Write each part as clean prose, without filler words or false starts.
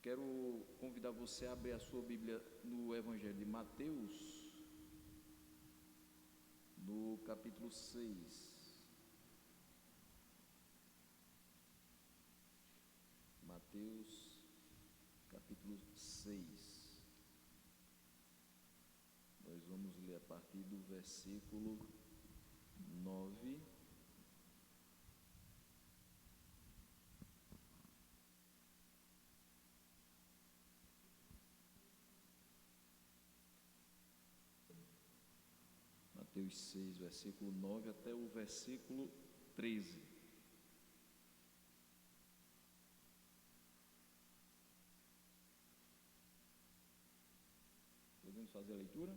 quero convidar você a abrir a sua Bíblia no Evangelho de Mateus, no capítulo 6. Mateus, capítulo 6. Nós vamos ler a partir do versículo 9. Mateus 6, versículo 9 até o versículo 13. Podemos fazer a leitura?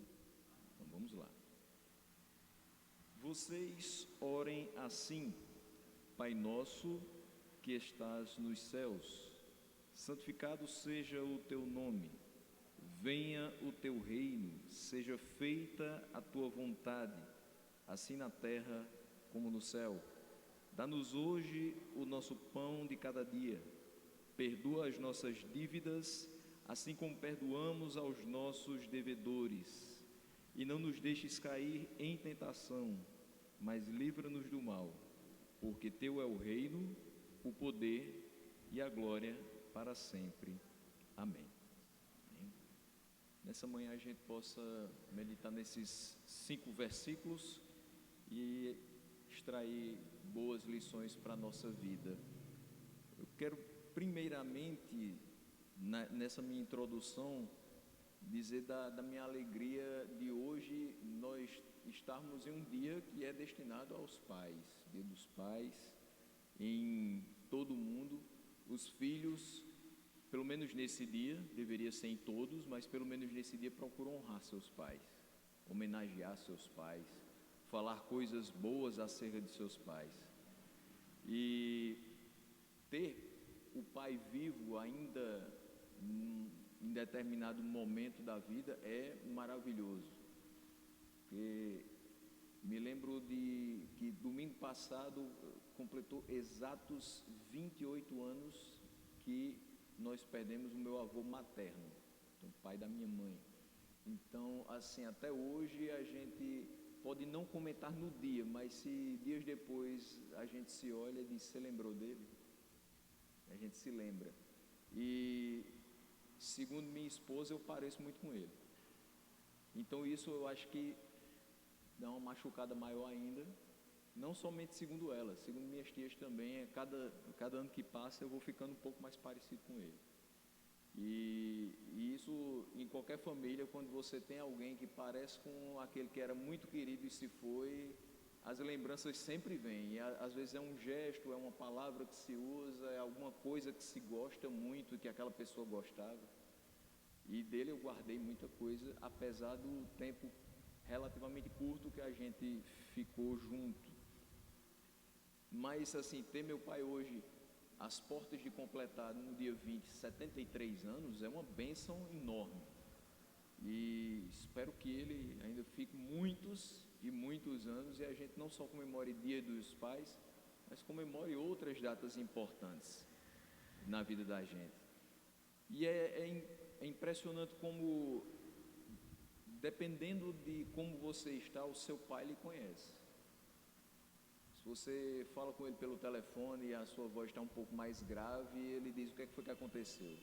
Então vamos lá. Vocês orem assim: Pai nosso que estás nos céus, santificado seja o teu nome. Venha o teu reino, seja feita a tua vontade, assim na terra como no céu. Dá-nos hoje o nosso pão de cada dia. Perdoa as nossas dívidas, assim como perdoamos aos nossos devedores. E não nos deixes cair em tentação, mas livra-nos do mal, porque teu é o reino, o poder e a glória para sempre. Amém. Nessa manhã a gente possa meditar nesses 5 versículos e extrair boas lições para a nossa vida. Eu quero primeiramente, nessa minha introdução, dizer da minha alegria de hoje nós estarmos em um dia que é destinado aos pais, Dia dos Pais, em todo o mundo. Os filhos, pelo menos nesse dia, deveria ser em todos, mas pelo menos nesse dia procuram honrar seus pais, homenagear seus pais, falar coisas boas acerca de seus pais. E ter o pai vivo ainda em determinado momento da vida é maravilhoso. Porque me lembro de que domingo passado completou exatos 28 anos que nós perdemos o meu avô materno, então, pai da minha mãe. Então, assim, até hoje a gente pode não comentar no dia, mas se dias depois a gente se olha e diz: você lembrou dele? A gente se lembra. E segundo minha esposa, eu pareço muito com ele. Então isso eu acho que dá uma machucada maior ainda. Não somente segundo ela, segundo minhas tias também, cada ano que passa eu vou ficando um pouco mais parecido com ele. E isso em qualquer família, quando você tem alguém que parece com aquele que era muito querido e se foi, as lembranças sempre vêm. E às vezes é um gesto, é uma palavra que se usa, é alguma coisa que se gosta muito, que aquela pessoa gostava. E dele eu guardei muita coisa, apesar do tempo relativamente curto que a gente ficou junto. Mas assim, ter meu pai hoje às portas de completar no dia 20, 73 anos, é uma bênção enorme. E espero que ele ainda fique muitos e muitos anos e a gente não só comemore Dia dos Pais, mas comemore outras datas importantes na vida da gente. E é impressionante como, dependendo de como você está, o seu pai lhe conhece. Se você fala com ele pelo telefone e a sua voz está um pouco mais grave, ele diz: o que foi que aconteceu?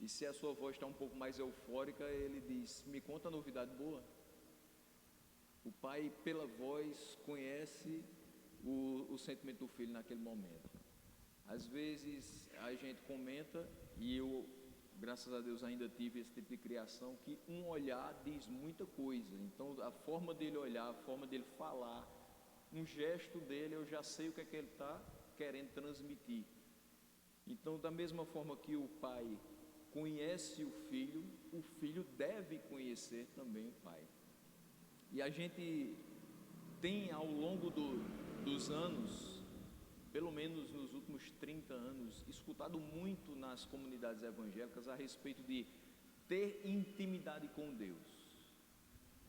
E se a sua voz está um pouco mais eufórica, ele diz: me conta a novidade boa. O pai, pela voz, conhece o sentimento do filho naquele momento. Às vezes a gente comenta, e eu, graças a Deus, ainda tive esse tipo de criação, que um olhar diz muita coisa. Então a forma dele olhar, a forma dele falar, um gesto dele, eu já sei o que é que ele está querendo transmitir. Então, da mesma forma que o pai conhece o filho deve conhecer também o pai. E a gente tem, ao longo dos anos, pelo menos nos últimos 30 anos, escutado muito nas comunidades evangélicas a respeito de ter intimidade com Deus.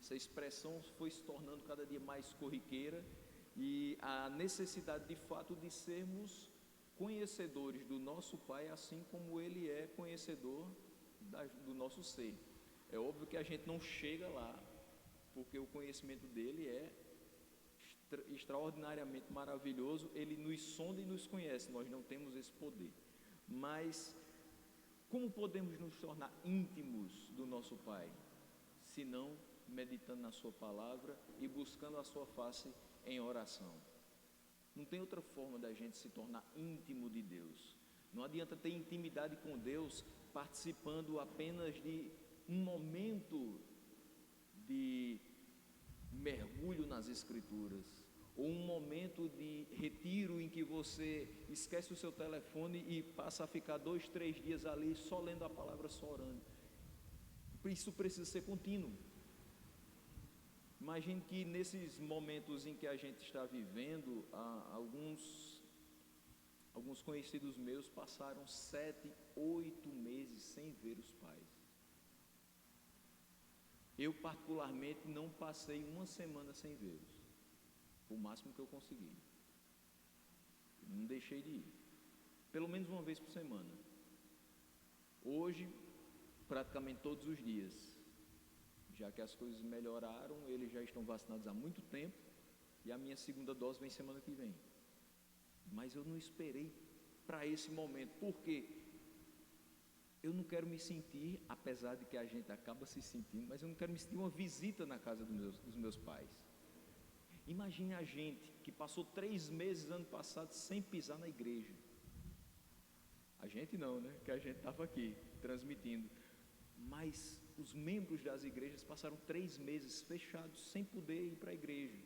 Essa expressão foi se tornando cada dia mais corriqueira, e a necessidade de fato de sermos conhecedores do nosso Pai, assim como Ele é conhecedor do nosso ser. É óbvio que a gente não chega lá, porque o conhecimento dele é extraordinariamente maravilhoso. Ele nos sonda e nos conhece, nós não temos esse poder. Mas como podemos nos tornar íntimos do nosso Pai? Se não meditando na sua palavra e buscando a sua face em oração. Não tem outra forma da gente se tornar íntimo de Deus. Não adianta ter intimidade com Deus participando apenas de um momento de mergulho nas Escrituras, ou um momento de retiro em que você esquece o seu telefone e passa a ficar 2, 3 dias ali só lendo a palavra, só orando. Isso precisa ser contínuo. Imagine que nesses momentos em que a gente está vivendo, alguns conhecidos meus passaram 7, 8 meses sem ver os pais. Eu particularmente não passei uma semana sem vê-los, o máximo que eu consegui. Não deixei de ir, pelo menos uma vez por semana. Hoje, praticamente todos os dias, já que as coisas melhoraram, eles já estão vacinados há muito tempo, e a minha segunda dose vem semana que vem. Mas eu não esperei para esse momento, porque eu não quero me sentir, apesar de que a gente acaba se sentindo, mas eu não quero me sentir uma visita na casa dos meus pais. Imagine a gente que passou 3 meses ano passado sem pisar na igreja. A gente não, né? Que a gente estava aqui transmitindo. Mas os membros das igrejas passaram 3 meses fechados sem poder ir para a igreja.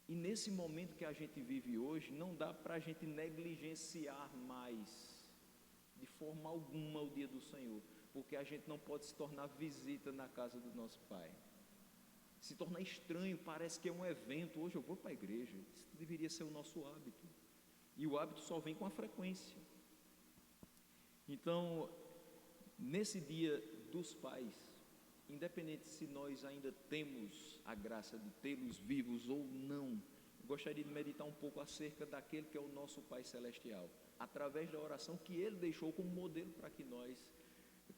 E nesse momento que a gente vive hoje, não dá para a gente negligenciar mais, de forma alguma, o dia do Senhor, porque a gente não pode se tornar visita na casa do nosso Pai. Se torna estranho, parece que é um evento. Hoje eu vou para a igreja. Isso deveria ser o nosso hábito, e o hábito só vem com a frequência. Então, nesse dia dos pais, independente se nós ainda temos a graça de tê-los vivos ou não, eu gostaria de meditar um pouco acerca daquele que é o nosso Pai Celestial, através da oração que Ele deixou como modelo para que nós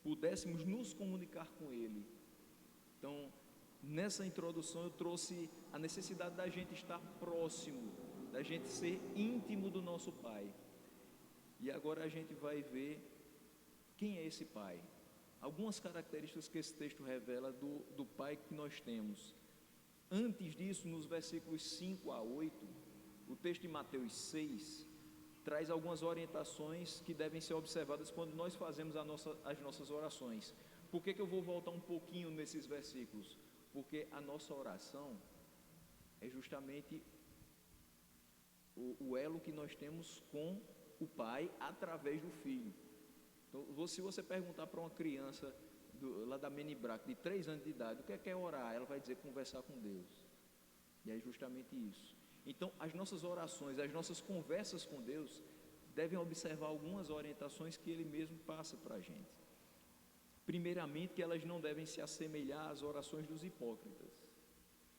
pudéssemos nos comunicar com Ele. Então, nessa introdução eu trouxe a necessidade da gente estar próximo, da gente ser íntimo do nosso Pai. E agora a gente vai ver quem é esse Pai. Algumas características que esse texto revela do Pai que nós temos. Antes disso, nos versículos 5 a 8, o texto de Mateus 6 traz algumas orientações que devem ser observadas quando nós fazemos as nossas orações. Por que eu vou voltar um pouquinho nesses versículos? Porque a nossa oração é justamente o elo que nós temos com o Pai através do Filho. Então, se você perguntar para uma criança lá da Menibrac, de 3 anos de idade, o que é orar? Ela vai dizer conversar com Deus. E é justamente isso. Então, as nossas orações, as nossas conversas com Deus devem observar algumas orientações que Ele mesmo passa para a gente. Primeiramente, que elas não devem se assemelhar às orações dos hipócritas.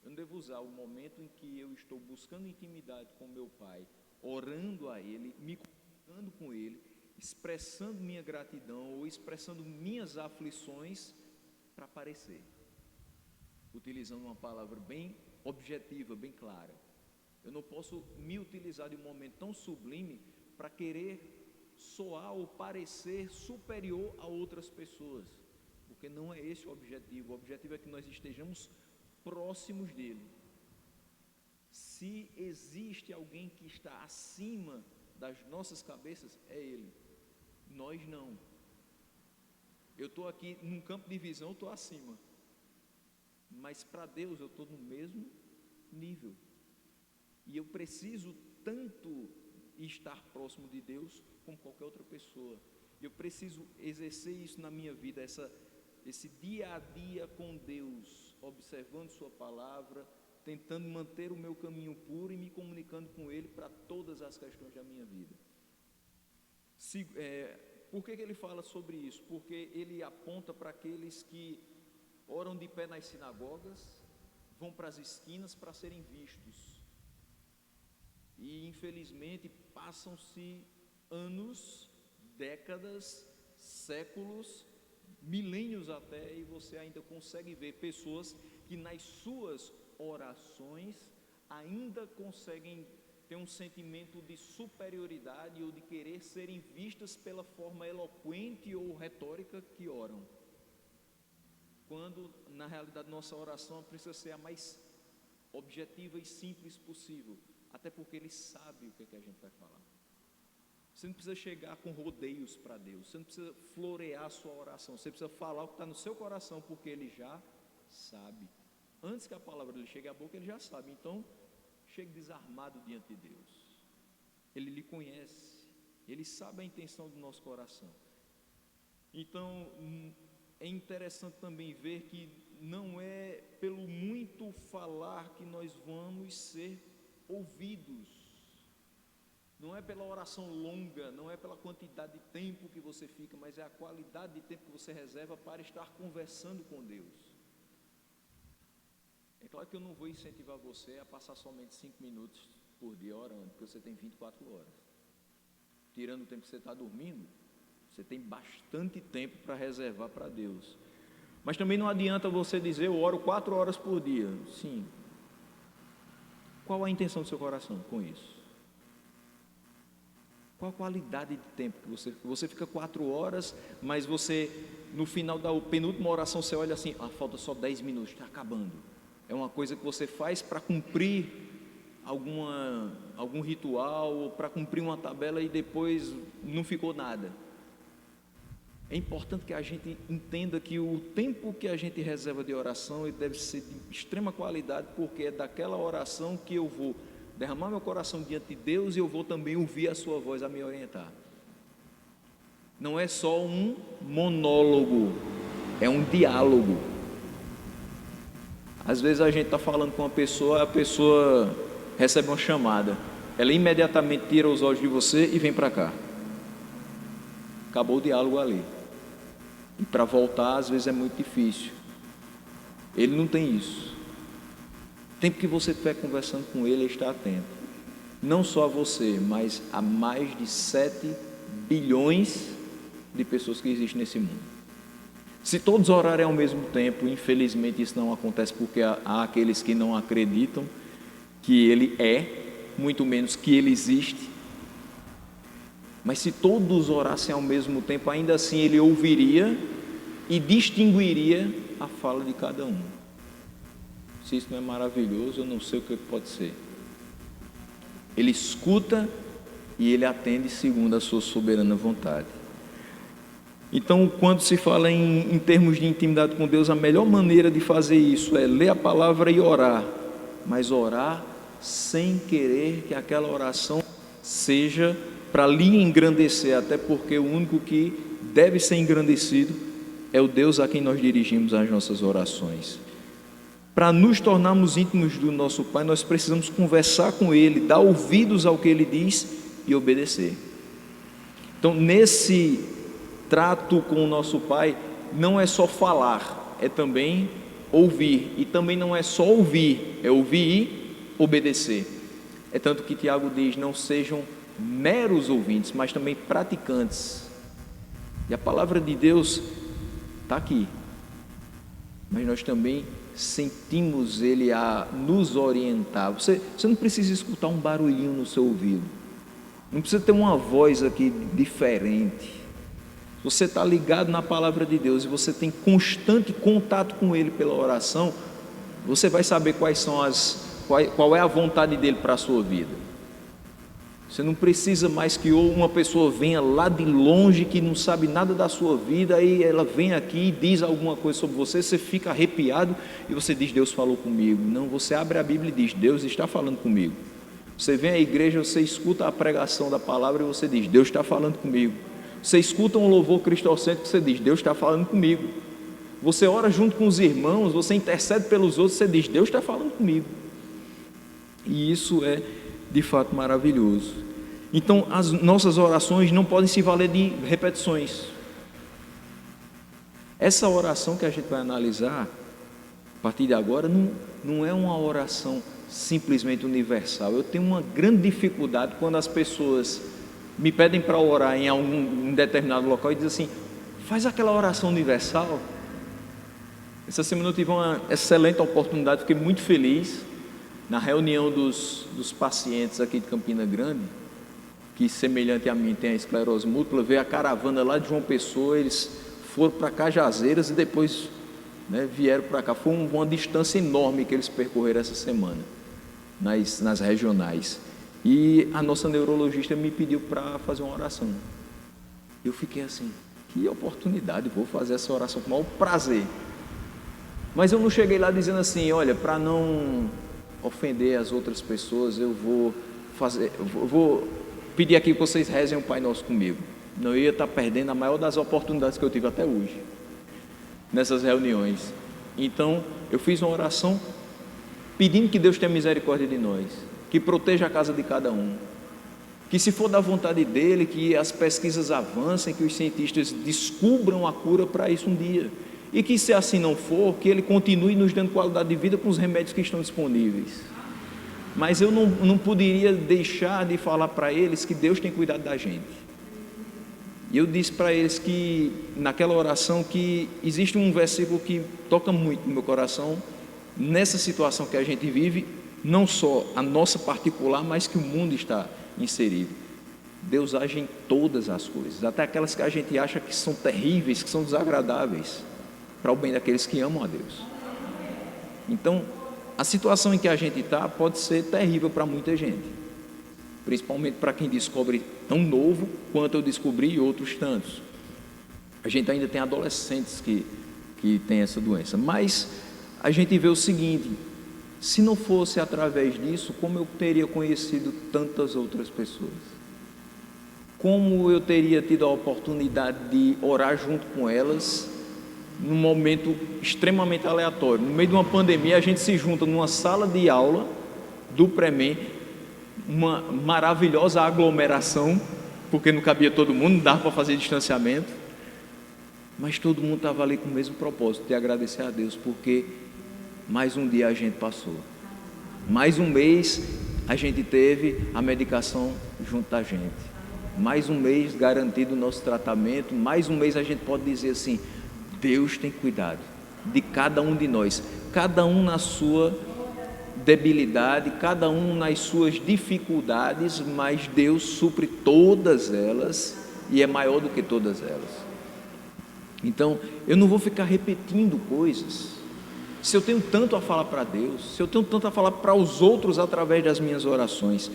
Eu não devo usar o momento em que eu estou buscando intimidade com meu Pai, orando a Ele, me comunicando com Ele, expressando minha gratidão ou expressando minhas aflições para parecer, utilizando uma palavra bem objetiva, bem clara. Eu não posso me utilizar de um momento tão sublime para querer soar ou parecer superior a outras pessoas, porque não é esse o objetivo. O objetivo é que nós estejamos próximos dele. Se existe alguém que está acima das nossas cabeças, é Ele. Nós não. Eu estou aqui num campo de visão, eu estou acima, mas para Deus eu estou no mesmo nível, e eu preciso tanto estar próximo de Deus como qualquer outra pessoa. Eu preciso exercer isso na minha vida, esse dia a dia com Deus, observando Sua palavra, tentando manter o meu caminho puro e me comunicando com Ele para todas as questões da minha vida. Por que ele fala sobre isso? Porque ele aponta para aqueles que oram de pé nas sinagogas, vão para as esquinas para serem vistos. E infelizmente passam-se anos, décadas, séculos, milênios até, e você ainda consegue ver pessoas que nas suas orações ainda conseguem ter um sentimento de superioridade ou de querer serem vistas pela forma eloquente ou retórica que oram, quando na realidade nossa oração precisa ser a mais objetiva e simples possível, até porque Ele sabe o que é que a gente vai falar. Você não precisa chegar com rodeios para Deus, você não precisa florear a sua oração, você precisa falar o que está no seu coração, porque Ele já sabe. Antes que a palavra lhe chegue à boca, Ele já sabe. Então, chegue desarmado diante de Deus. Ele lhe conhece, Ele sabe a intenção do nosso coração. Então, é interessante também ver que não é pelo muito falar que nós vamos ser ouvidos. Não é pela oração longa, não é pela quantidade de tempo que você fica, mas é a qualidade de tempo que você reserva para estar conversando com Deus. É claro que eu não vou incentivar você a passar somente 5 minutos por dia orando, porque você tem 24 horas. Tirando o tempo que você está dormindo, você tem bastante tempo para reservar para Deus. Mas também não adianta você dizer, eu oro 4 horas por dia. Sim. Qual a intenção do seu coração com isso? Qual a qualidade de tempo que você fica 4 horas, mas você, no final da penúltima oração, você olha assim, falta só 10 minutos, está acabando. É uma coisa que você faz para cumprir algum ritual, ou para cumprir uma tabela e depois não ficou nada. É importante que a gente entenda que o tempo que a gente reserva de oração ele deve ser de extrema qualidade, porque é daquela oração que eu vou derramar meu coração diante de Deus e eu vou também ouvir a sua voz a me orientar. Não é só um monólogo, é um diálogo. Às vezes a gente está falando com uma pessoa, a pessoa recebe uma chamada, ela imediatamente tira os olhos de você e vem para cá. Acabou o diálogo ali. E para voltar às vezes é muito difícil. Ele não tem isso. O tempo que você estiver conversando com ele, ele está atento. Não só a você, mas a mais de 7 bilhões de pessoas que existem nesse mundo. Se todos orarem ao mesmo tempo, infelizmente isso não acontece, porque há aqueles que não acreditam que ele é, muito menos que ele existe. Mas se todos orassem ao mesmo tempo, ainda assim ele ouviria e distinguiria a fala de cada um. Se isso não é maravilhoso, eu não sei o que pode ser. Ele escuta e ele atende segundo a sua soberana vontade. Então, quando se fala em termos de intimidade com Deus, a melhor maneira de fazer isso é ler a palavra e orar, mas orar sem querer que aquela oração seja para lhe engrandecer, até porque o único que deve ser engrandecido é o Deus a quem nós dirigimos as nossas orações. Para nos tornarmos íntimos do nosso Pai, nós precisamos conversar com Ele, dar ouvidos ao que Ele diz e obedecer. Então, nesse trato com o nosso Pai, não é só falar, é também ouvir. E também não é só ouvir, é ouvir e obedecer. É tanto que Tiago diz, não sejam meros ouvintes, mas também praticantes. E a palavra de Deus está aqui, mas nós também sentimos Ele a nos orientar. Você não precisa escutar um barulhinho no seu ouvido, não precisa ter uma voz aqui diferente. Você está ligado na palavra de Deus e você tem constante contato com Ele pela oração, você vai saber qual é a vontade dEle para a sua vida. Você não precisa mais que uma pessoa venha lá de longe, que não sabe nada da sua vida, aí ela vem aqui e diz alguma coisa sobre você, você fica arrepiado e você diz, Deus falou comigo. Não, você abre a Bíblia e diz, Deus está falando comigo. Você vem à igreja, você escuta a pregação da palavra e você diz, Deus está falando comigo. Você escuta um louvor cristocêntrico e você diz, Deus está falando comigo. Você ora junto com os irmãos, você intercede pelos outros, você diz, Deus está falando comigo. E isso é de fato maravilhoso. Então as nossas orações não podem se valer de repetições. Essa oração que a gente vai analisar a partir de agora não é uma oração simplesmente universal. Eu tenho uma grande dificuldade quando as pessoas me pedem para orar em determinado local e dizem assim, faz aquela oração universal. Essa semana eu tive uma excelente oportunidade, fiquei muito feliz, na reunião dos pacientes aqui de Campina Grande, que semelhante a mim tem a esclerose múltipla, veio a caravana lá de João Pessoa, eles foram para Cajazeiras e depois, né, vieram para cá. Foi uma distância enorme que eles percorreram essa semana, nas regionais. E a nossa neurologista me pediu para fazer uma oração. Eu fiquei assim, que oportunidade, vou fazer essa oração com o maior prazer. Mas eu não cheguei lá dizendo assim, olha, para não ofender as outras pessoas, eu vou pedir aqui que vocês rezem o Pai Nosso comigo. Não, eu ia estar perdendo a maior das oportunidades que eu tive até hoje, nessas reuniões. Então, eu fiz uma oração pedindo que Deus tenha misericórdia de nós, que proteja a casa de cada um, que se for da vontade dEle, que as pesquisas avancem, que os cientistas descubram a cura para isso um dia, e que se assim não for, que Ele continue nos dando qualidade de vida com os remédios que estão disponíveis. Mas eu não poderia deixar de falar para eles que Deus tem cuidado da gente. E eu disse para eles que, naquela oração, que existe um versículo que toca muito no meu coração, nessa situação que a gente vive, não só a nossa particular, mas que o mundo está inserido. Deus age em todas as coisas, até aquelas que a gente acha que são terríveis, que são desagradáveis, para o bem daqueles que amam a Deus. Então, a situação em que a gente está pode ser terrível para muita gente, principalmente para quem descobre tão novo quanto eu descobri e outros tantos. A gente ainda tem adolescentes que têm essa doença, mas a gente vê o seguinte, se não fosse através disso, como eu teria conhecido tantas outras pessoas? Como eu teria tido a oportunidade de orar junto com elas, num momento extremamente aleatório. No meio de uma pandemia, a gente se junta numa sala de aula do Premem, uma maravilhosa aglomeração, porque não cabia todo mundo, não dava para fazer distanciamento, mas todo mundo estava ali com o mesmo propósito, de agradecer a Deus, porque mais um dia a gente passou, mais um mês a gente teve a medicação junto da gente, mais um mês garantido o nosso tratamento, mais um mês a gente pode dizer assim, Deus tem cuidado de cada um de nós, cada um na sua debilidade, cada um nas suas dificuldades, mas Deus supre todas elas e é maior do que todas elas. Então, eu não vou ficar repetindo coisas. Se eu tenho tanto a falar para Deus, se eu tenho tanto a falar para os outros através das minhas orações,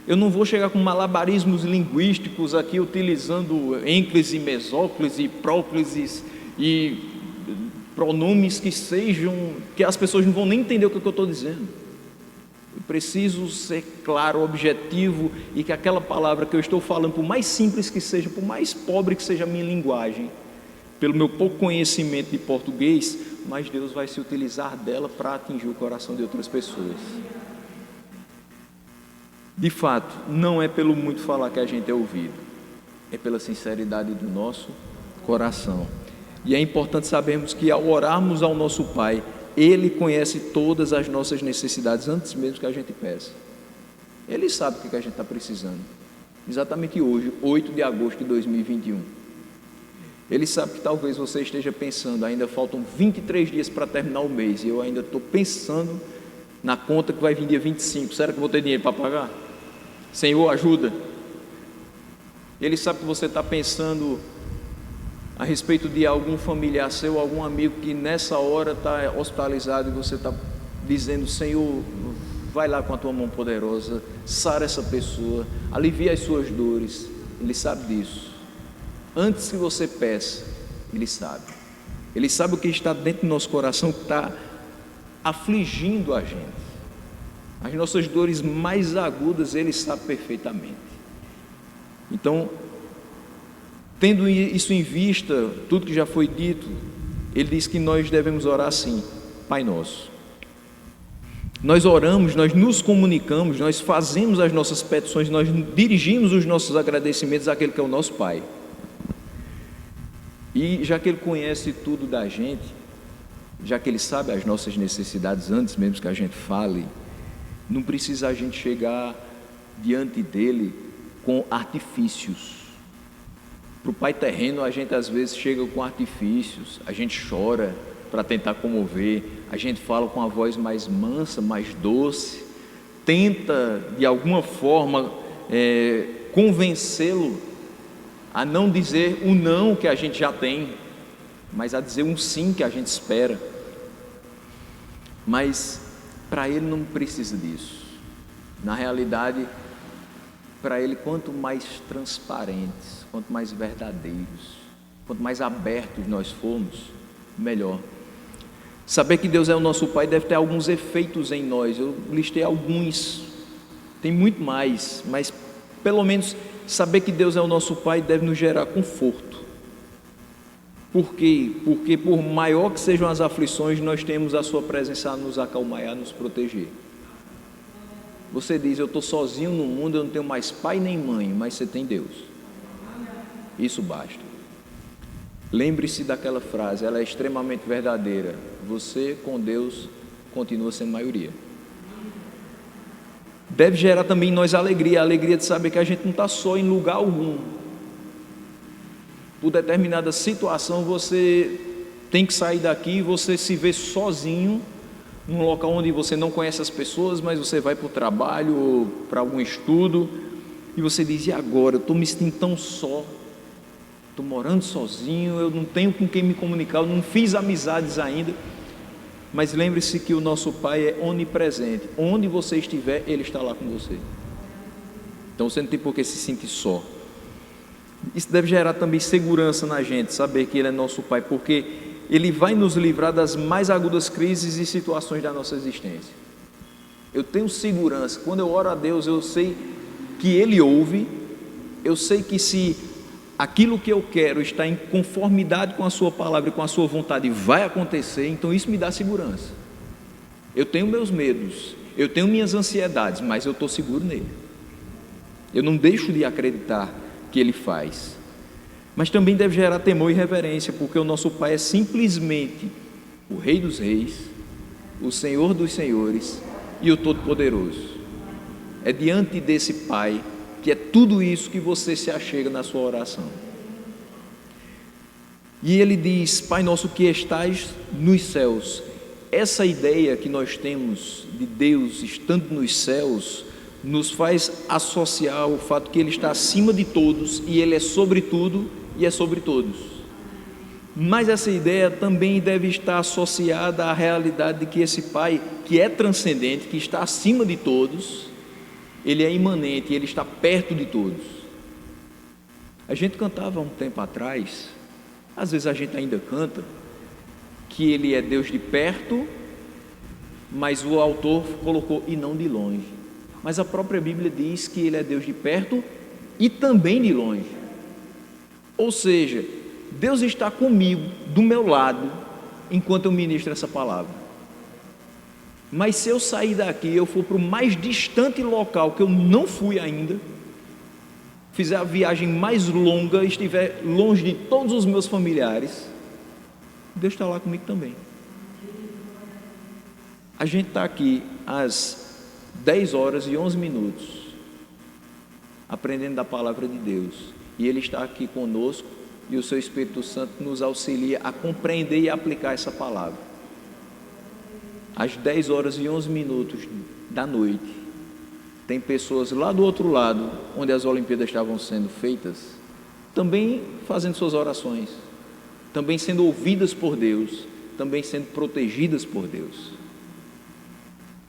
eu não vou chegar com malabarismos linguísticos aqui, utilizando ênclise, mesóclise, próclise e pronomes que as pessoas não vão nem entender o que eu estou dizendo. Eu preciso ser claro, objetivo, e que aquela palavra que eu estou falando, por mais simples que seja, por mais pobre que seja a minha linguagem, pelo meu pouco conhecimento de português, mas Deus vai se utilizar dela para atingir o coração de outras pessoas. De fato, não é pelo muito falar que a gente é ouvido, é pela sinceridade do nosso coração. E é importante sabermos que ao orarmos ao nosso Pai, Ele conhece todas as nossas necessidades antes mesmo que a gente peça. Ele sabe o que a gente está precisando. Exatamente hoje, 8 de agosto de 2021. Ele sabe que talvez você esteja pensando, ainda faltam 23 dias para terminar o mês, e eu ainda estou pensando na conta que vai vir dia 25. Será que eu vou ter dinheiro para pagar? Senhor, ajuda. Ele sabe que você está pensando a respeito de algum familiar seu, algum amigo que nessa hora está hospitalizado, e você está dizendo, Senhor, vai lá com a tua mão poderosa, sara essa pessoa, alivia as suas dores. Ele sabe disso. Antes que você peça, Ele sabe. Ele sabe o que está dentro do nosso coração, que está afligindo a gente. As nossas dores mais agudas, Ele sabe perfeitamente. Então, tendo isso em vista, tudo que já foi dito, Ele diz que nós devemos orar assim, Pai Nosso. Nós oramos, nós nos comunicamos, nós fazemos as nossas petições, nós dirigimos os nossos agradecimentos àquele que é o nosso Pai. E já que Ele conhece tudo da gente, já que Ele sabe as nossas necessidades antes mesmo que a gente fale, Não precisa a gente chegar diante dele com artifícios. Para o Pai terreno, a gente às vezes chega com artifícios, a gente chora para tentar comover, a gente fala com a voz mais mansa, mais doce, tenta de alguma forma convencê-lo a não dizer o não que a gente já tem, mas a dizer um sim que a gente espera. Mas para ele não precisa disso. Na realidade, para ele, quanto mais transparentes, quanto mais verdadeiros, quanto mais abertos nós formos, melhor. Saber que Deus é o nosso Pai deve ter alguns efeitos em nós. Eu listei alguns, tem muito mais, mas pelo menos saber que Deus é o nosso Pai deve nos gerar conforto. Por quê? Porque por maior que sejam as aflições, nós temos a sua presença a nos acalmar e a nos proteger. Você diz, eu estou sozinho no mundo, eu não tenho mais pai nem mãe, mas você tem Deus. Isso basta. Lembre-se daquela frase, ela é extremamente verdadeira. Você com Deus continua sendo maioria. Deve gerar também em nós alegria, a alegria de saber que a gente não está só em lugar algum. Por determinada situação, você tem que sair daqui e você se vê sozinho, num local onde você não conhece as pessoas, mas você vai para o trabalho ou para algum estudo, e você diz, e agora? Eu estou me sentindo tão só, estou morando sozinho, eu não tenho com quem me comunicar, eu não fiz amizades ainda. Mas lembre-se que o nosso Pai é onipresente, onde você estiver, Ele está lá com você. Então você não tem por que se sentir só. Isso deve gerar também segurança na gente, saber que Ele é nosso Pai, porque Ele vai nos livrar das mais agudas crises e situações da nossa existência. Eu tenho segurança, quando eu oro a Deus, eu sei que Ele ouve, eu sei que se aquilo que eu quero está em conformidade com a sua palavra e com a sua vontade vai acontecer, então isso me dá segurança. Eu tenho meus medos, eu tenho minhas ansiedades, mas eu estou seguro nele. Eu não deixo de acreditar que Ele faz. Mas também deve gerar temor e reverência, porque o nosso Pai é simplesmente o Rei dos Reis, o Senhor dos Senhores e o Todo-Poderoso. É diante desse Pai que é tudo isso que você se achega na sua oração. E Ele diz, Pai nosso que estás nos céus. Essa ideia que nós temos de Deus estando nos céus nos faz associar o fato que Ele está acima de todos e Ele é sobre tudo e é sobre todos. Mas essa ideia também deve estar associada à realidade de que esse Pai, que é transcendente, que está acima de todos, Ele é imanente, Ele está perto de todos. A gente cantava há um tempo atrás, às vezes a gente ainda canta, que Ele é Deus de perto, mas o autor colocou, e não de longe. Mas a própria Bíblia diz que Ele é Deus de perto e também de longe. Ou seja, Deus está comigo, do meu lado, enquanto eu ministro essa palavra. Mas se eu sair daqui, eu for para o mais distante local que eu não fui ainda, fizer a viagem mais longa, estiver longe de todos os meus familiares, Deus está lá comigo também. A gente está aqui às 10 horas e 11 minutos, aprendendo da palavra de Deus, e Ele está aqui conosco, e o Seu Espírito Santo nos auxilia a compreender e aplicar essa palavra. Às 10 horas e 11 minutos da noite, tem pessoas lá do outro lado, onde as Olimpíadas estavam sendo feitas, também fazendo suas orações, também sendo ouvidas por Deus, também sendo protegidas por Deus.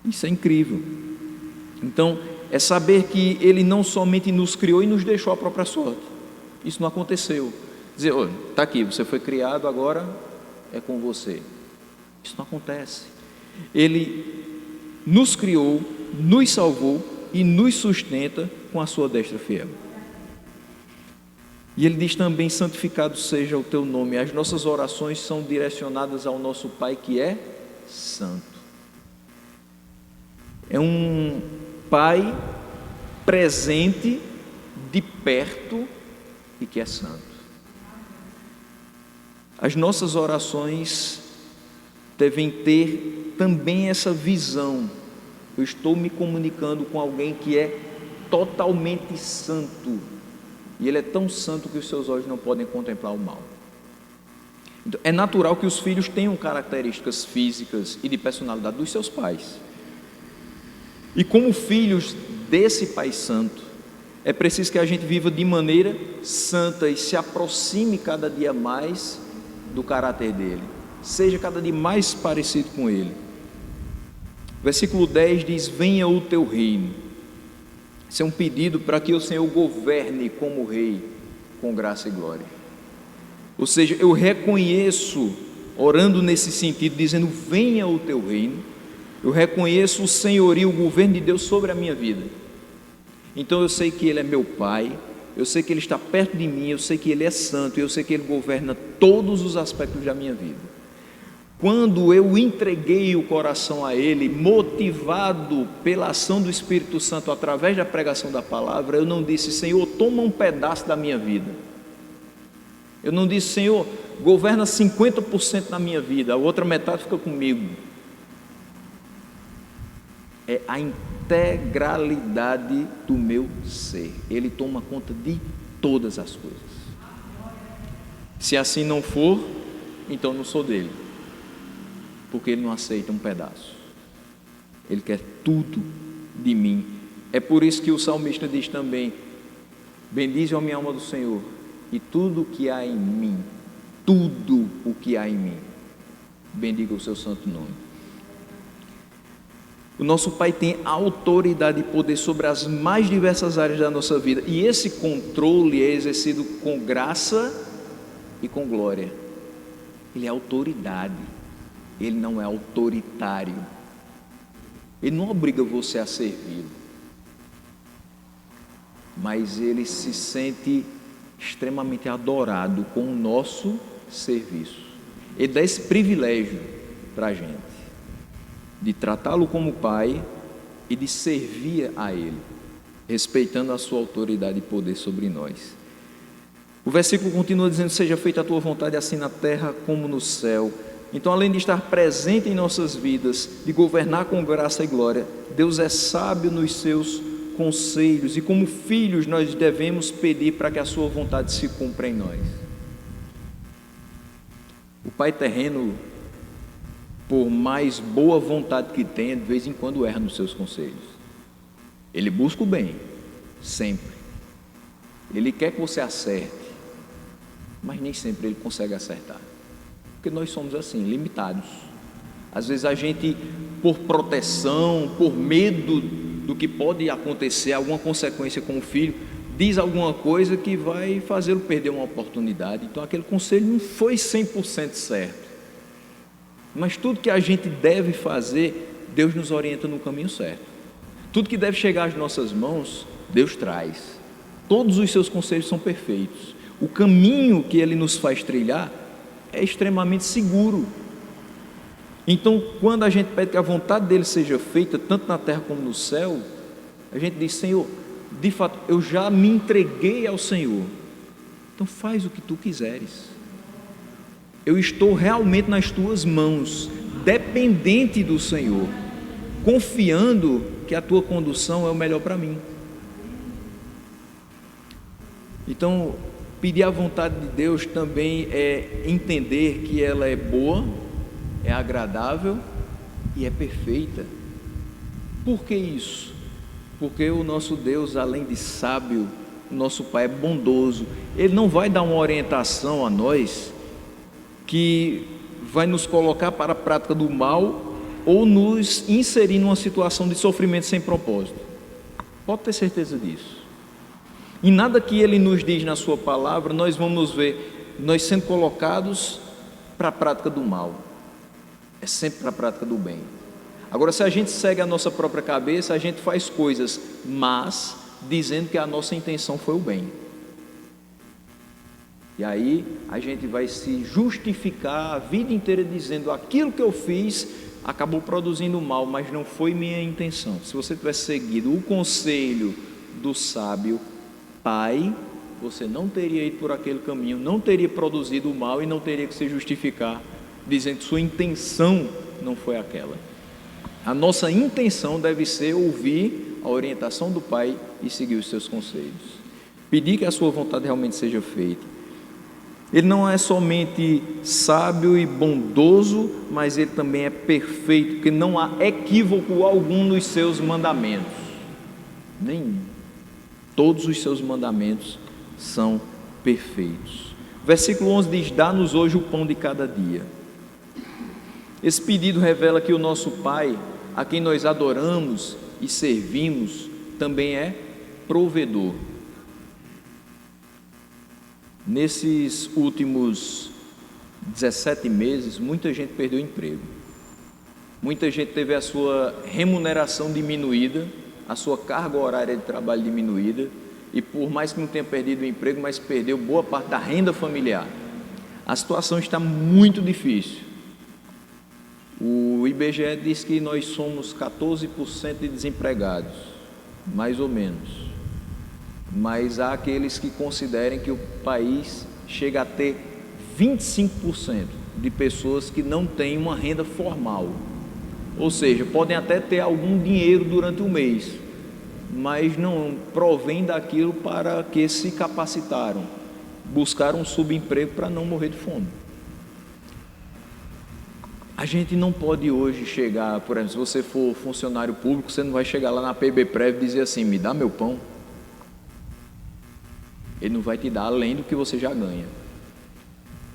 Isso é incrível. Então, é saber que Ele não somente nos criou e nos deixou à própria sorte. Isso não aconteceu. Dizer, está aqui, você foi criado, agora é com você. Isso não acontece. Ele nos criou, nos salvou e nos sustenta com a sua destra fiel. E Ele diz também, santificado seja o teu nome. As nossas orações são direcionadas ao nosso Pai que é santo. É um Pai presente, de perto e que é santo. As nossas orações devem ter também essa visão eu estou me comunicando com alguém que é totalmente santo. E ele é tão santo que os seus olhos não podem contemplar o mal. Então, é natural que os filhos tenham características físicas e de personalidade dos seus pais. E como filhos desse Pai Santo, é preciso que a gente viva de maneira santa e se aproxime cada dia mais do caráter dele. Seja cada dia mais parecido com ele. Versículo 10 diz: venha o teu reino. Isso é um pedido para que o Senhor governe como rei, com graça e glória. Ou seja, eu reconheço, orando nesse sentido, dizendo: venha o teu reino. Eu reconheço o senhorio, o governo de Deus sobre a minha vida. Então eu sei que Ele é meu Pai, eu sei que Ele está perto de mim, eu sei que Ele é santo, eu sei que Ele governa todos os aspectos da minha vida. Quando eu entreguei o coração a Ele, motivado pela ação do Espírito Santo através da pregação da palavra, eu não disse: Senhor, toma um pedaço da minha vida. Eu não disse: Senhor, governa 50% da minha vida, a outra metade fica comigo. É a integralidade do meu ser. Ele toma conta de todas as coisas. Se assim não for, então não sou dele, porque ele não aceita um pedaço. Ele quer tudo de mim. É por isso que o salmista diz também: bendize a minha alma do Senhor e tudo o que há em mim, tudo o que há em mim, bendiga o seu santo nome. O nosso Pai tem autoridade e poder sobre as mais diversas áreas da nossa vida, e esse controle é exercido com graça e com glória. Ele é autoridade, ele não é autoritário, ele não obriga você a servi-lo, mas ele se sente extremamente adorado com o nosso serviço. Ele dá esse privilégio para a gente, de tratá-lo como Pai e de servir a Ele, respeitando a sua autoridade e poder sobre nós. O versículo continua dizendo: seja feita a tua vontade assim na terra como no céu. Então, além de estar presente em nossas vidas, de governar com graça e glória, Deus é sábio nos seus conselhos, e como filhos nós devemos pedir para que a sua vontade se cumpra em nós. O pai terreno, por mais boa vontade que tenha, de vez em quando erra nos seus conselhos. Ele busca o bem, sempre. Ele quer que você acerte, mas nem sempre ele consegue acertar, porque nós somos assim, limitados. Às vezes a gente, por proteção, por medo do que pode acontecer, alguma consequência com o filho, diz alguma coisa que vai fazê-lo perder uma oportunidade. Então aquele conselho não foi 100% certo. Mas tudo que a gente deve fazer, Deus nos orienta no caminho certo. Tudo que deve chegar às nossas mãos, Deus traz. Todos os seus conselhos são perfeitos. O caminho que Ele nos faz trilhar é extremamente seguro. Então, quando a gente pede que a vontade dEle seja feita, tanto na terra como no céu, a gente diz: Senhor, de fato, eu já me entreguei ao Senhor, então faz o que Tu quiseres. Eu estou realmente nas Tuas mãos, dependente do Senhor, confiando que a Tua condução é o melhor para mim. Então, pedir a vontade de Deus também é entender que ela é boa, é agradável e é perfeita. Por que isso? Porque o nosso Deus, além de sábio, o nosso Pai é bondoso. Ele não vai dar uma orientação a nós que vai nos colocar para a prática do mal ou nos inserir numa situação de sofrimento sem propósito. Pode ter certeza disso. Em nada que Ele nos diz na sua palavra, nós vamos ver nós sendo colocados para a prática do mal. É sempre para a prática do bem. Agora, se a gente segue a nossa própria cabeça, a gente faz coisas más, dizendo que a nossa intenção foi o bem. E aí a gente vai se justificar a vida inteira dizendo: aquilo que eu fiz acabou produzindo mal, mas não foi minha intenção. Se você tivesse seguido o conselho do sábio pai, você não teria ido por aquele caminho, não teria produzido o mal e não teria que se justificar dizendo que sua intenção não foi aquela. A nossa intenção deve ser ouvir a orientação do Pai e seguir os seus conselhos. Pedir que a sua vontade realmente seja feita. Ele não é somente sábio e bondoso, mas ele também é perfeito, porque não há equívoco algum nos seus mandamentos. Nenhum. Todos os seus mandamentos são perfeitos. Versículo 11 diz: dá-nos hoje o pão de cada dia. Esse pedido revela que o nosso Pai, a quem nós adoramos e servimos, também é provedor. Nesses últimos 17 meses, muita gente perdeu o emprego. Muita gente teve a sua remuneração diminuída, a sua carga horária de trabalho diminuída, e por mais que não tenha perdido o emprego, mas perdeu boa parte da renda familiar. A situação está muito difícil. O IBGE diz que nós somos 14% de desempregados, mais ou menos. Mas há aqueles que considerem que o país chega a ter 25% de pessoas que não têm uma renda formal. Ou seja, podem até ter algum dinheiro durante o mês, mas não provém daquilo para que se capacitaram, buscaram um subemprego para não morrer de fome. A gente não pode hoje chegar, por exemplo, se você for funcionário público, você não vai chegar lá na PBPrev e dizer assim: me dá meu pão. Ele não vai te dar além do que você já ganha.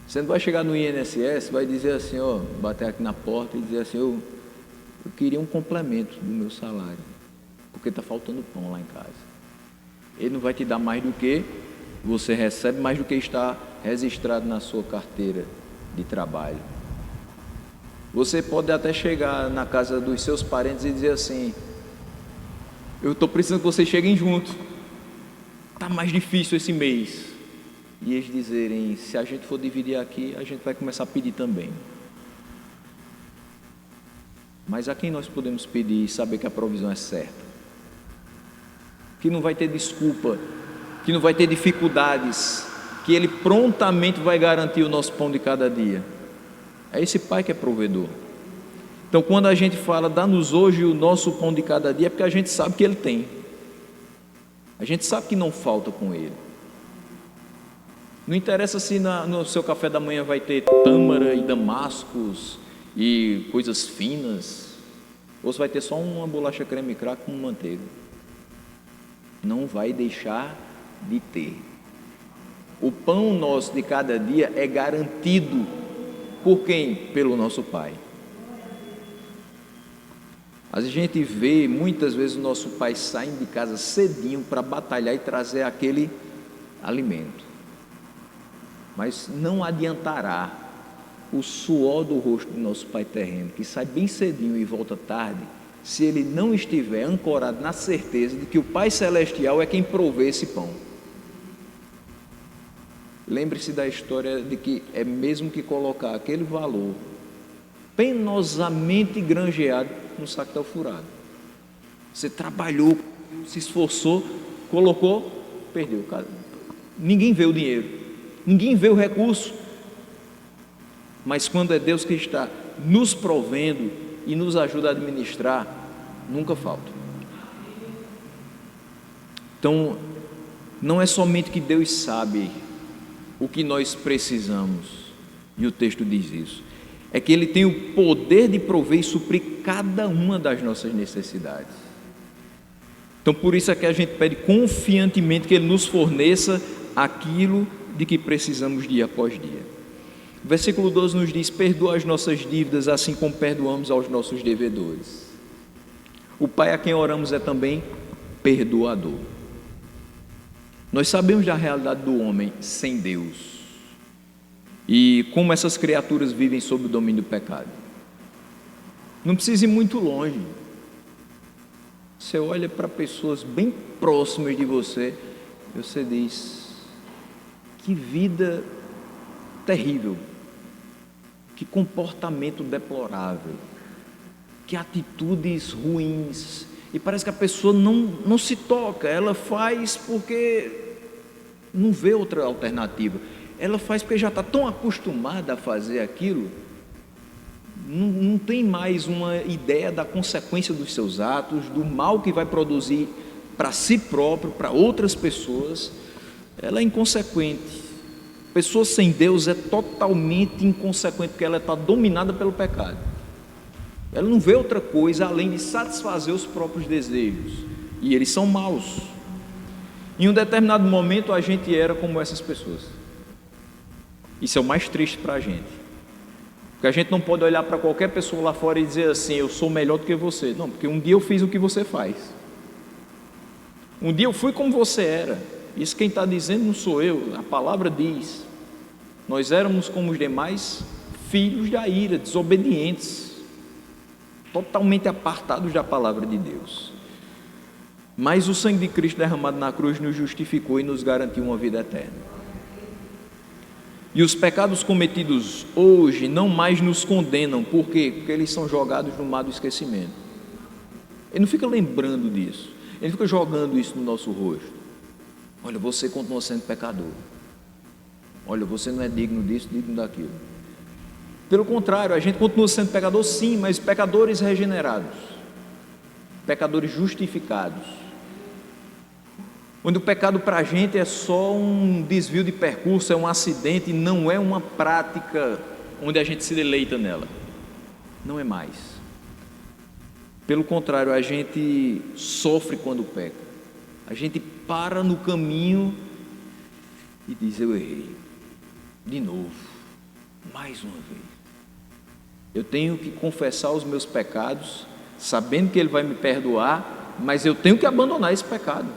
Você não vai chegar no INSS, vai dizer assim, ó, bater aqui na porta e dizer assim: eu queria um complemento do meu salário, porque está faltando pão lá em casa. Ele não vai te dar mais do que você recebe, mais do que está registrado na sua carteira de trabalho. Você pode até chegar na casa dos seus parentes e dizer assim: eu estou precisando que vocês cheguem juntos, está mais difícil esse mês. E eles dizerem: se a gente for dividir aqui, a gente vai começar a pedir também. Mas a quem nós podemos pedir e saber que a provisão é certa? Que não vai ter desculpa, que não vai ter dificuldades, que Ele prontamente vai garantir o nosso pão de cada dia. É esse Pai que é provedor. Então, quando a gente fala: dá-nos hoje o nosso pão de cada dia, é porque a gente sabe que Ele tem. A gente sabe que não falta com Ele. Não interessa se no seu café da manhã vai ter tâmara e damascos e coisas finas, ou se vai ter só uma bolacha creme crack com manteiga. Não vai deixar de ter. O pão nosso de cada dia é garantido por quem? Pelo nosso Pai. A gente vê muitas vezes o nosso pai saindo de casa cedinho para batalhar e trazer aquele alimento. Mas não adiantará o suor do rosto do nosso Pai terreno, que sai bem cedinho e volta tarde, se ele não estiver ancorado na certeza de que o Pai Celestial é quem provê esse pão. Lembre-se da história de que é mesmo que colocar aquele valor penosamente granjeado no saco furado. Você trabalhou, se esforçou, colocou, perdeu. Ninguém vê o dinheiro, ninguém vê o recurso. Mas quando é Deus que está nos provendo e nos ajuda a administrar, nunca falta. Então, não é somente que Deus sabe o que nós precisamos, e o texto diz isso, é que Ele tem o poder de prover e suprir cada uma das nossas necessidades. Então, por isso é que a gente pede confiantemente que Ele nos forneça aquilo de que precisamos dia após dia. O versículo 12 nos diz: perdoa as nossas dívidas, assim como perdoamos aos nossos devedores. O Pai a quem oramos é também perdoador. Nós sabemos da realidade do homem sem Deus e como essas criaturas vivem sob o domínio do pecado. Não precisa ir muito longe. Você olha para pessoas bem próximas de você e você diz: que vida terrível, que comportamento deplorável, que atitudes ruins. E parece que a pessoa não se toca, ela faz porque não vê outra alternativa. Ela faz porque já está tão acostumada a fazer aquilo, não tem mais uma ideia da consequência dos seus atos, do mal que vai produzir para si próprio, para outras pessoas. Ela é inconsequente. Pessoa sem Deus é totalmente inconsequente, porque ela está dominada pelo pecado. Ela não vê outra coisa além de satisfazer os próprios desejos, e eles são maus. Em um determinado momento a gente era como essas pessoas. Isso é o mais triste para a gente, porque a gente não pode olhar para qualquer pessoa lá fora e dizer assim: eu sou melhor do que você. Não, porque um dia eu fiz o que você faz. Um dia eu fui como você era. Isso quem está dizendo não sou eu, a palavra diz. Nós éramos como os demais, filhos da ira, desobedientes, totalmente apartados da palavra de Deus. Mas o sangue de Cristo derramado na cruz nos justificou e nos garantiu uma vida eterna. E os pecados cometidos hoje não mais nos condenam. Por quê? Porque eles são jogados no mar do esquecimento. Ele não fica lembrando disso, ele fica jogando isso no nosso rosto. Olha, você continua sendo pecador. Olha, você não é digno disso, digno daquilo. Pelo contrário, a gente continua sendo pecador sim, mas pecadores regenerados, pecadores justificados, onde o pecado para a gente é só um desvio de percurso, é um acidente, não é uma prática onde a gente se deleita nela. Não é mais. Pelo contrário, a gente sofre quando peca. A gente para no caminho e diz: eu errei, de novo, mais uma vez. Eu tenho que confessar os meus pecados, sabendo que Ele vai me perdoar, mas eu tenho que abandonar esse pecado.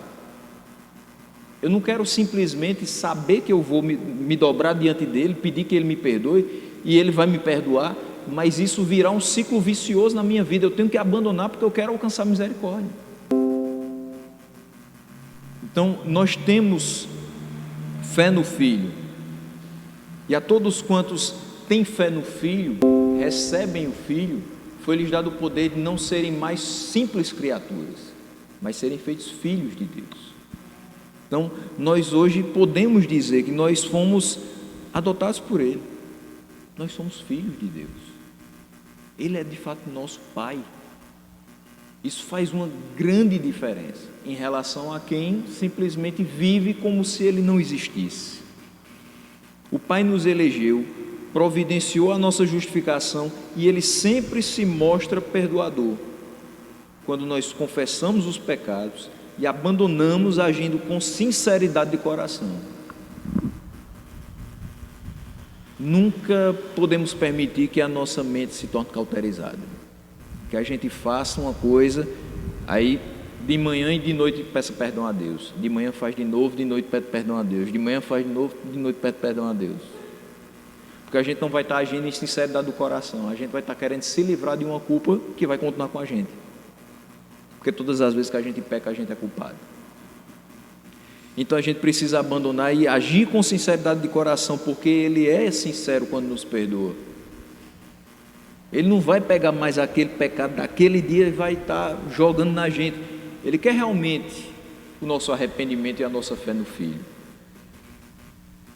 Eu não quero simplesmente saber que eu vou me dobrar diante dEle, pedir que Ele me perdoe, e Ele vai me perdoar, mas isso virá um ciclo vicioso na minha vida. Eu tenho que abandonar porque eu quero alcançar misericórdia. Então, nós temos fé no Filho, e a todos quantos têm fé no Filho, recebem o Filho, foi-lhes dado o poder de não serem mais simples criaturas, mas serem feitos filhos de Deus. Então, nós hoje podemos dizer que nós fomos adotados por Ele, nós somos filhos de Deus, Ele é de fato nosso Pai. Isso faz uma grande diferença em relação a quem simplesmente vive como se Ele não existisse. O Pai nos elegeu, providenciou a nossa justificação, e Ele sempre se mostra perdoador quando nós confessamos os pecados e abandonamos agindo com sinceridade de coração. Nunca podemos permitir que a nossa mente se torne cauterizada, que a gente faça uma coisa, aí de manhã e de noite peça perdão a Deus, de manhã faz de novo, de noite pede perdão a Deus, de manhã faz de novo, de noite pede perdão a Deus. Porque a gente não vai estar agindo em sinceridade do coração, a gente vai estar querendo se livrar de uma culpa que vai continuar com a gente, porque todas as vezes que a gente peca, a gente é culpado. Então a gente precisa abandonar e agir com sinceridade de coração, porque Ele é sincero quando nos perdoa. Ele não vai pegar mais aquele pecado daquele dia e vai estar jogando na gente. Ele quer realmente o nosso arrependimento e a nossa fé no Filho.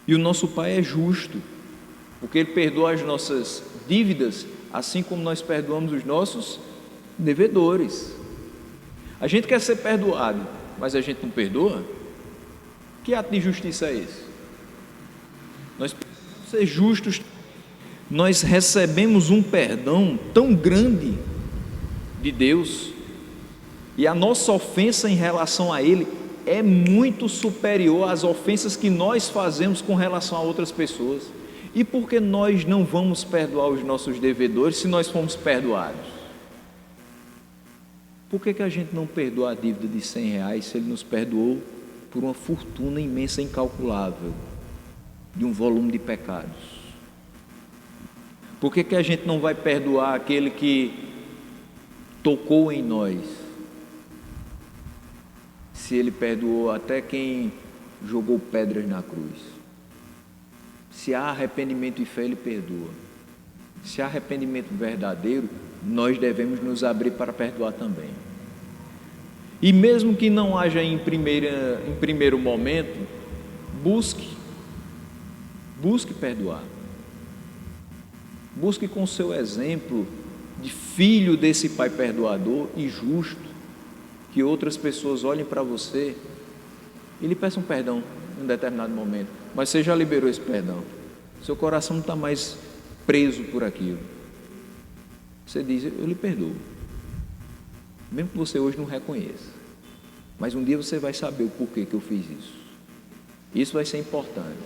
E o nosso Pai é justo, porque Ele perdoa as nossas dívidas, assim como nós perdoamos os nossos devedores. A gente quer ser perdoado, mas a gente não perdoa? Que ato de justiça é esse? Nós precisamos ser justos. Nós recebemos um perdão tão grande de Deus, e a nossa ofensa em relação a Ele é muito superior às ofensas que nós fazemos com relação a outras pessoas. E por que nós não vamos perdoar os nossos devedores se nós fomos perdoados? Por que a gente não perdoa a dívida de R$100 se Ele nos perdoou por uma fortuna imensa, incalculável, de um volume de pecados? Por que a gente não vai perdoar aquele que tocou em nós, se Ele perdoou até quem jogou pedras na cruz? Se há arrependimento e fé, Ele perdoa. Se há arrependimento verdadeiro, nós devemos nos abrir para perdoar também. E mesmo que não haja em primeiro momento, busque perdoar. Busque com o seu exemplo de filho desse pai perdoador e justo, que outras pessoas olhem para você e lhe peçam perdão em um determinado momento, mas você já liberou esse perdão, seu coração não está mais preso por aquilo. Você diz: eu lhe perdoo, mesmo que você hoje não reconheça, mas um dia você vai saber o porquê que eu fiz isso. Isso vai ser importante,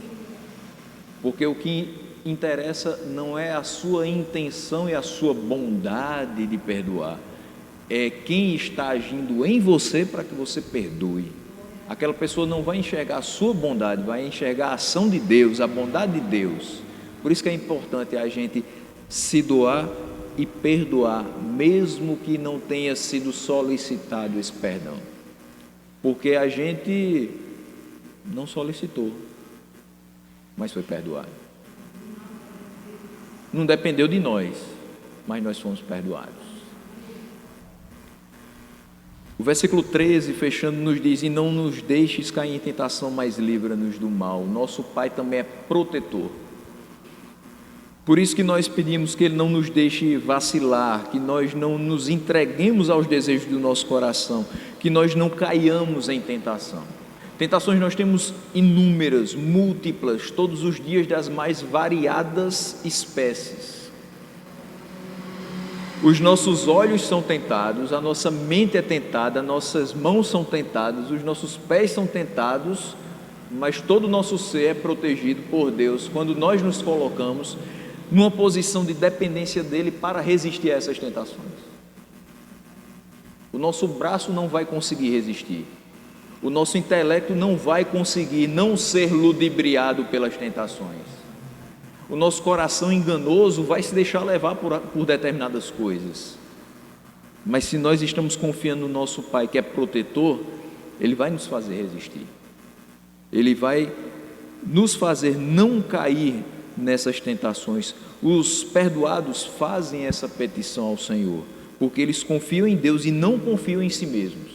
porque o que interessa não é a sua intenção e a sua bondade de perdoar, é quem está agindo em você para que você perdoe. Aquela pessoa não vai enxergar a sua bondade, vai enxergar a ação de Deus, a bondade de Deus. Por isso que é importante a gente se doar e perdoar, mesmo que não tenha sido solicitado esse perdão, porque a gente não solicitou, mas foi perdoado. Não dependeu de nós, mas nós fomos perdoados. O versículo 13, fechando, nos diz: e não nos deixes cair em tentação, mas livra-nos do mal. Nosso Pai também é protetor. Por isso que nós pedimos que Ele não nos deixe vacilar, que nós não nos entreguemos aos desejos do nosso coração, que nós não caiamos em tentação. Tentações nós temos inúmeras, múltiplas, todos os dias, das mais variadas espécies. Os nossos olhos são tentados, a nossa mente é tentada, nossas mãos são tentadas, os nossos pés são tentados, mas todo o nosso ser é protegido por Deus quando nós nos colocamos numa posição de dependência dEle para resistir a essas tentações. O nosso braço não vai conseguir resistir, o nosso intelecto não vai conseguir não ser ludibriado pelas tentações, o nosso coração enganoso vai se deixar levar por determinadas coisas, mas se nós estamos confiando no nosso Pai que é protetor, Ele vai nos fazer resistir, Ele vai nos fazer não cair nessas tentações. Os perdoados fazem essa petição ao Senhor, porque eles confiam em Deus e não confiam em si mesmos.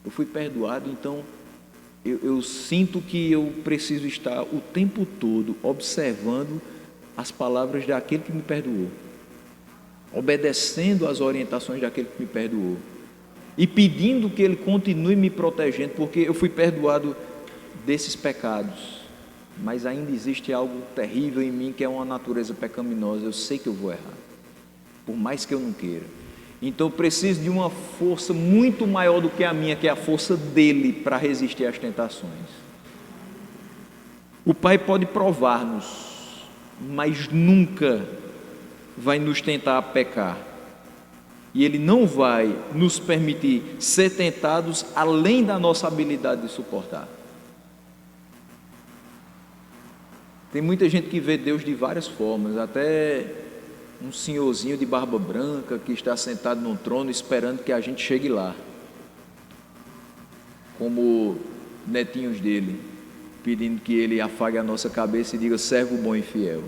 Eu fui perdoado, então eu sinto que eu preciso estar o tempo todo observando as palavras daquele que me perdoou, obedecendo às orientações daquele que me perdoou e pedindo que Ele continue me protegendo, porque eu fui perdoado desses pecados, mas ainda existe algo terrível em mim, que é uma natureza pecaminosa. Eu sei que eu vou errar, por mais que eu não queira. Então eu preciso de uma força muito maior do que a minha, que é a força dEle, para resistir às tentações. O Pai pode provar-nos, mas nunca vai nos tentar a pecar, e Ele não vai nos permitir ser tentados além da nossa habilidade de suportar. Tem muita gente que vê Deus de várias formas, até um senhorzinho de barba branca que está sentado num trono esperando que a gente chegue lá, como netinhos dele, pedindo que Ele afague a nossa cabeça e diga: servo bom e fiel.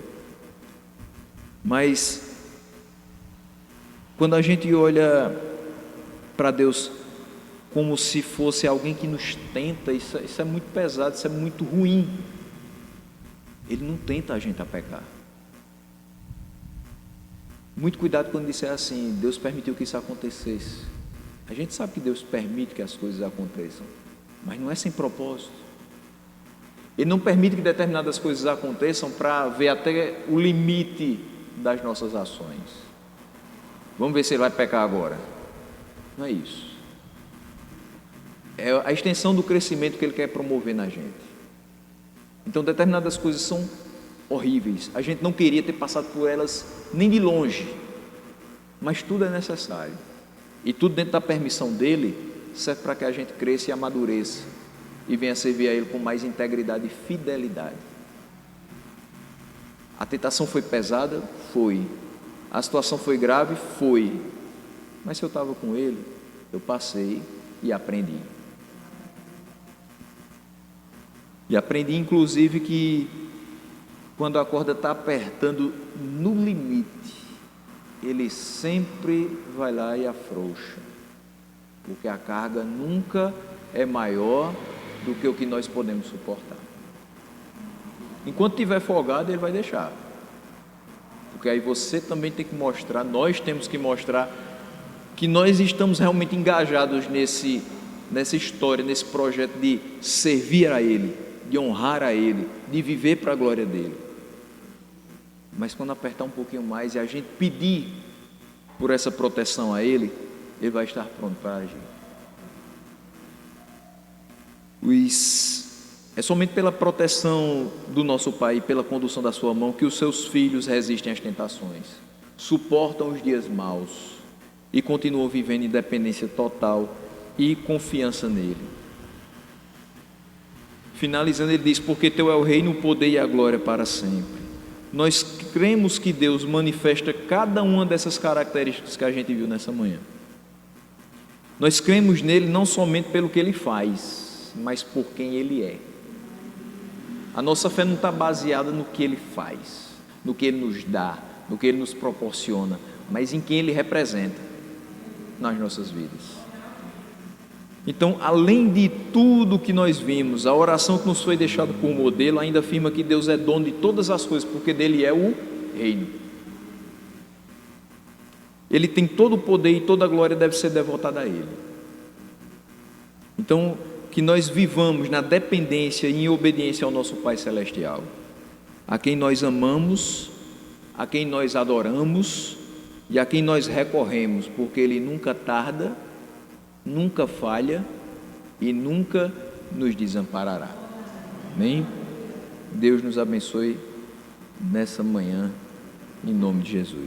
Mas quando a gente olha para Deus como se fosse alguém que nos tenta, isso é muito pesado, isso é muito ruim. Ele não tenta a gente a pecar. Muito cuidado quando disser assim: Deus permitiu que isso acontecesse. A gente sabe que Deus permite que as coisas aconteçam, mas não é sem propósito. Ele não permite que determinadas coisas aconteçam para ver até o limite das nossas ações. Vamos ver se ele vai pecar agora. Não é isso. É a extensão do crescimento que Ele quer promover na gente. Então determinadas coisas são horríveis, a gente não queria ter passado por elas nem de longe, mas tudo é necessário, e tudo dentro da permissão dEle serve para que a gente cresça e amadureça e venha servir a Ele com mais integridade e fidelidade. A tentação foi pesada? Foi. A situação foi grave? Foi. Mas se eu estava com Ele, eu passei e aprendi. E aprendi inclusive que quando a corda está apertando no limite, Ele sempre vai lá e afrouxa, porque a carga nunca é maior do que o que nós podemos suportar. Enquanto estiver folgado, Ele vai deixar. Porque aí você também tem que mostrar, nós temos que mostrar que nós estamos realmente engajados nessa história, nesse projeto de servir a Ele, de honrar a Ele, de viver para a glória dEle. Mas quando apertar um pouquinho mais e a gente pedir por essa proteção a Ele, Ele vai estar pronto para agir. É somente pela proteção do nosso Pai e pela condução da sua mão que os seus filhos resistem às tentações, suportam os dias maus e continuam vivendo em dependência total e confiança nele. Finalizando, ele diz: porque teu é o reino, o poder e a glória para sempre. Nós cremos que Deus manifesta cada uma dessas características que a gente viu nessa manhã. Nós cremos nele não somente pelo que ele faz, mas por quem ele é. A nossa fé não está baseada no que ele faz, no que ele nos dá, no que ele nos proporciona, mas em quem ele representa nas nossas vidas. Então, além de tudo que nós vimos, a oração que nos foi deixada por modelo ainda afirma que Deus é dono de todas as coisas, porque dele é o reino. Ele tem todo o poder e toda a glória deve ser devotada a ele. Então, que nós vivamos na dependência e em obediência ao nosso Pai Celestial, a quem nós amamos, a quem nós adoramos e a quem nós recorremos, porque Ele nunca tarda, nunca falha e nunca nos desamparará. Amém? Deus nos abençoe nessa manhã, em nome de Jesus.